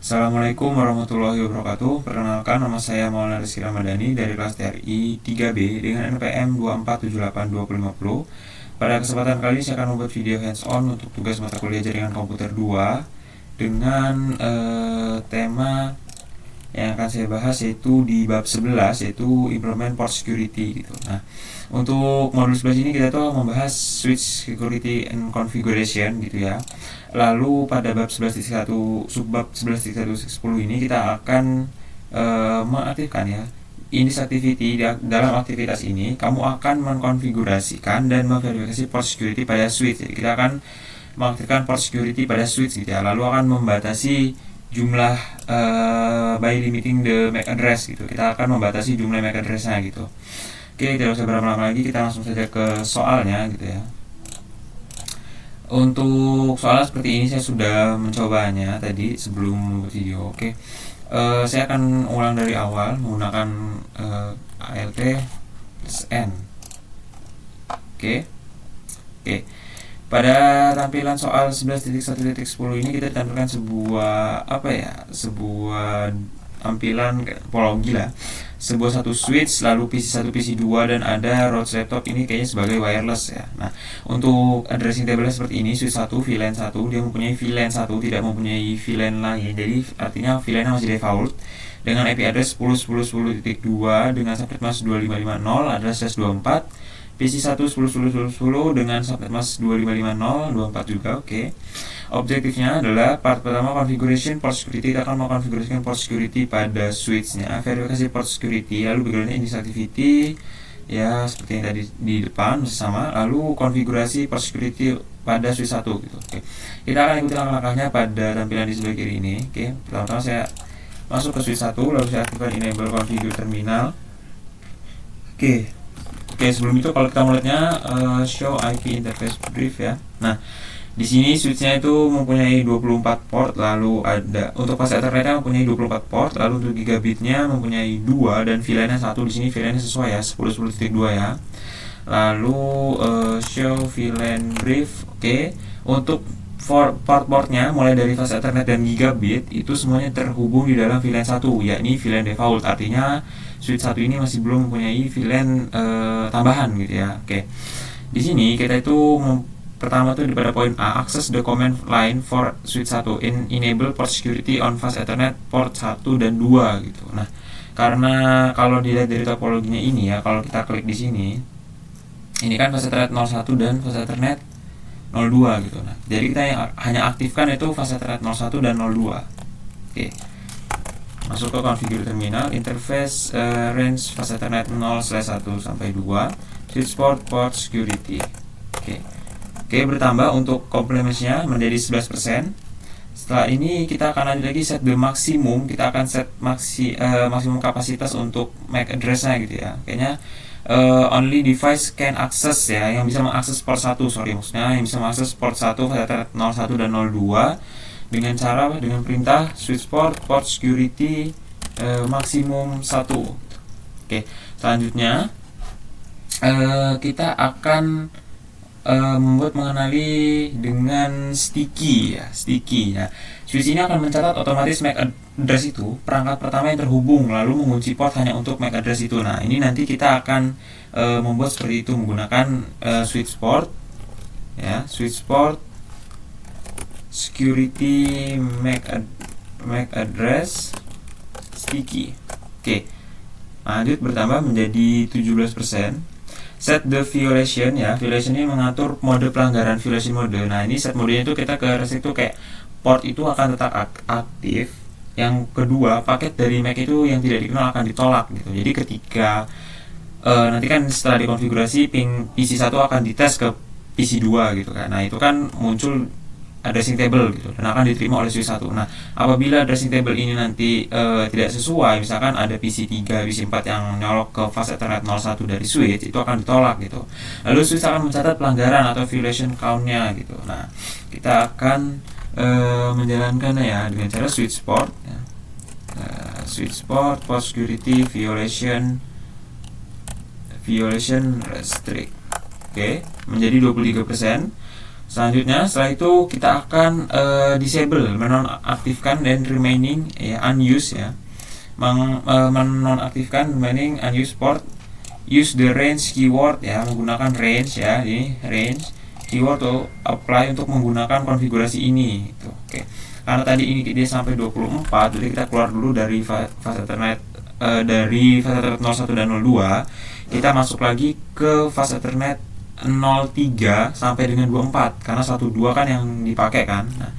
Assalamualaikum warahmatullahi wabarakatuh. Perkenalkan, nama saya Maulana Rizky Ramadhani dari kelas TRI 3B dengan NPM 2478250. Pada kesempatan kali ini saya akan membuat video hands-on untuk tugas mata kuliah jaringan komputer 2 dengan tema yang akan saya bahas yaitu di bab 11, yaitu implement port security gitu. Nah, untuk modul 11 ini kita tuh membahas switch security and configuration gitu ya. Lalu pada bab 11.1 subbab 11.1.10 ini kita akan mengaktifkan ya Init activity. Dalam aktivitas ini kamu akan mengkonfigurasikan dan memverifikasi port security pada switch. Jadi kita akan mengaktifkan port security pada switch gitu ya. Lalu akan membatasi jumlah by limiting the MAC address gitu. Kita akan membatasi jumlah MAC address-nya gitu. Oke, tidak usah berlama-lama lagi, kita langsung saja ke soalnya gitu ya. Untuk soal seperti ini saya sudah mencobanya tadi sebelum video. Oke. Saya akan ulang dari awal menggunakan ALT plus N. Oke. Pada tampilan soal 11.1.10 ini kita ditampilkan sebuah sebuah tampilan topologi lah. Sebuah satu switch, lalu PC1, PC2 dan ada Roach laptop ini kayaknya sebagai wireless ya. Nah, untuk addressing table seperti ini, switch 1 VLAN 1 dia mempunyai VLAN 1, tidak mempunyai VLAN lain. Jadi artinya VLAN masih default dengan IP address 10.10.10.2 dengan subnet mask 2550 adalah slash 24. PC1 10.10.10.10 dengan subnet mask 2550 24 juga. Oke. Objektifnya adalah part pertama configuration port security. Kita akan mengkonfigurasikan port security pada switchnya, verifikasi port security, lalu backgroundnya init activity ya seperti yang tadi di depan masih sama, lalu konfigurasi port security pada switch 1 gitu. Oke. Kita akan ikuti langkah-langkahnya pada tampilan di sebelah kiri ini. Oke. Pertama-tama saya masuk ke switch 1, lalu saya aktifkan enable configure terminal. Oke, sebelum itu kalau kita melihatnya show IP interface brief ya. Nah, di sini switchnya itu mempunyai 24 port, lalu ada untuk fast ethernetnya mempunyai 24 port, lalu untuk gigabitnya mempunyai 2 dan VLAN-nya 1. Di sini VLAN-nya sesuai ya, 10.10.2 ya. Lalu show VLAN brief. Oke. Untuk port-portnya mulai dari fast ethernet dan gigabit itu semuanya terhubung di dalam VLAN 1, yakni VLAN default. Artinya switch 1 ini masih belum mempunyai VLAN tambahan gitu ya. Oke. Di sini kita itu pertama tuh pada poin A, access the command line for switch 1 enable port security on fast ethernet port 1 dan 2 gitu. Nah, karena kalau dilihat dari topologinya ini ya, kalau kita klik di sini, ini kan fast ethernet 01 dan fast ethernet 02 gitu. Nah, jadi kita yang hanya aktifkan itu fast ethernet 01 dan 02. Oke. Masuk ke configure terminal, interface range fast ethernet 0/1 sampai 2, switch port security. Oke, bertambah untuk complementsnya menjadi 11%. Setelah ini kita akan lanjut lagi set the maximum. Kita akan set maksimum kapasitas untuk MAC address-nya gitu ya. Kayaknya only device can access ya, yang bisa mengakses port 1, maksudnya yang bisa mengakses port 1 ethernet 01 dan 02 dengan perintah switch port security maksimum 1. Oke, selanjutnya kita akan membuat mengenali dengan sticky ya. Switch ini akan mencatat otomatis MAC address itu perangkat pertama yang terhubung, lalu mengunci port hanya untuk MAC address itu. Nah, ini nanti kita akan membuat seperti itu menggunakan switch port ya, switch port security MAC address sticky. Oke. Lanjut bertambah menjadi 17%. Set the violation ya, violation ini mengatur mode pelanggaran, violation mode. Nah, ini set modenya itu kita ke reset itu kayak port itu akan tetap aktif. Yang kedua, paket dari MAC itu yang tidak dikenal akan ditolak gitu. Jadi ketika nanti kan setelah dikonfigurasi ping PC1 akan dites ke PC2 gitu kan. Nah, itu kan muncul addressing table gitu dan akan diterima oleh switch 1. Nah, apabila addressing table ini nanti tidak sesuai, misalkan ada PC3, PC4 yang nyolok ke fast ethernet 01 dari switch, itu akan ditolak gitu. Lalu switch akan mencatat pelanggaran atau violation count-nya gitu. Nah, kita akan menjalankannya ya dengan cara switch port ya. Switch port security violation restrict. Oke, menjadi 23%. Selanjutnya, setelah itu kita akan disable, menonaktifkan dan remaining ya, unused ya, menonaktifkan remaining unused port. Use the range keyword ya, menggunakan range ya, ini range keyword to apply untuk menggunakan konfigurasi ini gitu. Oke. Karena tadi ini dia sampai 24, jadi kita keluar dulu dari fase Ethernet dari fase Ethernet 01 dan 02. Kita masuk lagi ke fase Ethernet 03 sampai dengan 24 karena 12 kan yang dipakai kan. Nah,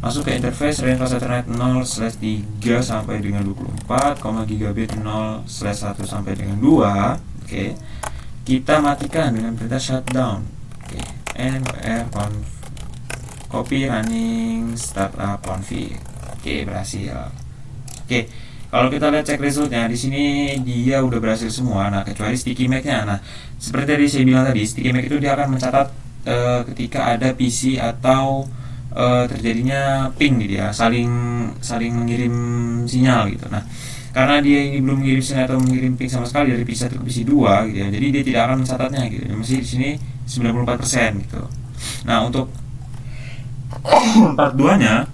masuk ke interface range fase Ethernet 0/3 sampai dengan 24, gigabit 0/1 sampai dengan 2. Oke. Kita matikan dengan perintah shutdown. Oke. nwr copy running startup config. Oke, berhasil. Oke. Kalau kita lihat cek resultnya di sini dia udah berhasil semua. Nah, kecuali sticky MAC-nya. Nah, seperti tadi saya bilang tadi, sticky MAC itu dia akan mencatat ketika ada PC atau terjadinya ping gitu ya, saling mengirim sinyal gitu. Nah, karena dia ini belum mengirim sinyal atau mengirim ping sama sekali dari PC1 ke PC2 gitu ya, jadi dia tidak akan mencatatnya gitu. Masih di sini 94% gitu. Nah, untuk part 2-nya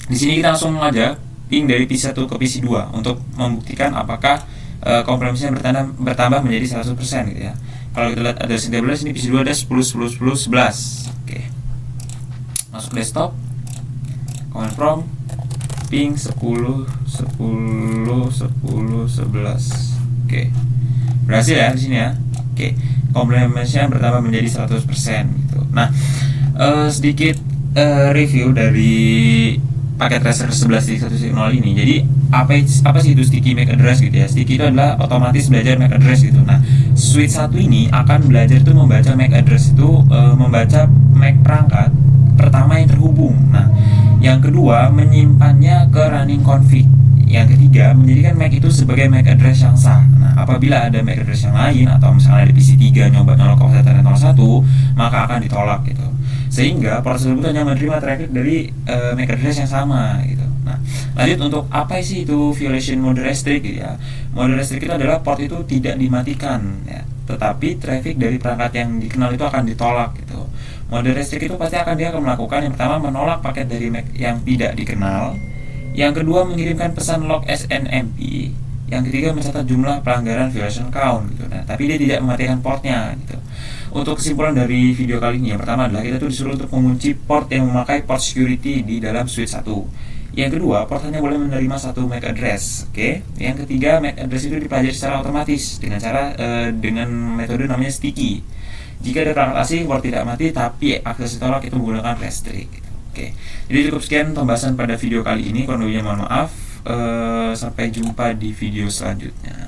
di sini kita langsung aja ping dari PC1 ke PC2 untuk membuktikan apakah komplemensinya bertambah menjadi 100% gitu ya. Kalau kita lihat ada 13, ini PC2 ada 10 10 10 11. Oke. Masuk desktop, command prompt, ping 10 10 10 11. Oke. Berhasil ya di sini ya. Oke. Komplemensinya bertambah menjadi 100% gitu. Nah, sedikit review dari paket tracer 11.1.0 ini. Jadi apa sih itu sticky MAC address gitu ya? Sticky itu adalah otomatis belajar MAC address gitu. Nah, switch 1 ini akan belajar itu membaca MAC address itu membaca MAC perangkat pertama yang terhubung. Nah, yang kedua menyimpannya ke running config. Yang ketiga menjadikan MAC itu sebagai MAC address yang sah. Nah, apabila ada MAC address yang lain atau misalnya ada PC3 nyoba nyolok ke Ethernet 01, maka akan ditolak gitu. Sehingga proses tersebut hanya menerima traffic dari MAC address yang sama gitu. Nah, lanjut untuk apa sih itu violation mode restrict gitu ya. Mode restrict itu adalah port itu tidak dimatikan ya, tetapi traffic dari perangkat yang dikenal itu akan ditolak gitu. Mode restrict itu pasti dia akan melakukan yang pertama menolak paket dari MAC yang tidak dikenal, yang kedua mengirimkan pesan log SNMP, yang ketiga mencatat jumlah pelanggaran violation count gitu. Nah, tapi dia tidak mematikan portnya gitu. Untuk kesimpulan dari video kali ini, yang pertama adalah kita tuh disuruh untuk mengunci port yang memakai port security di dalam switch 1. Yang kedua, port hanya boleh menerima satu MAC address. Oke. Yang ketiga, MAC address itu dipelajari secara otomatis dengan metode namanya sticky. Jika ada perangkat asing, port tidak mati, tapi akses ditolak itu menggunakan restrict. Oke. Jadi cukup sekian pembahasan pada video kali ini. Kurang lebihnya mohon maaf. Sampai jumpa di video selanjutnya.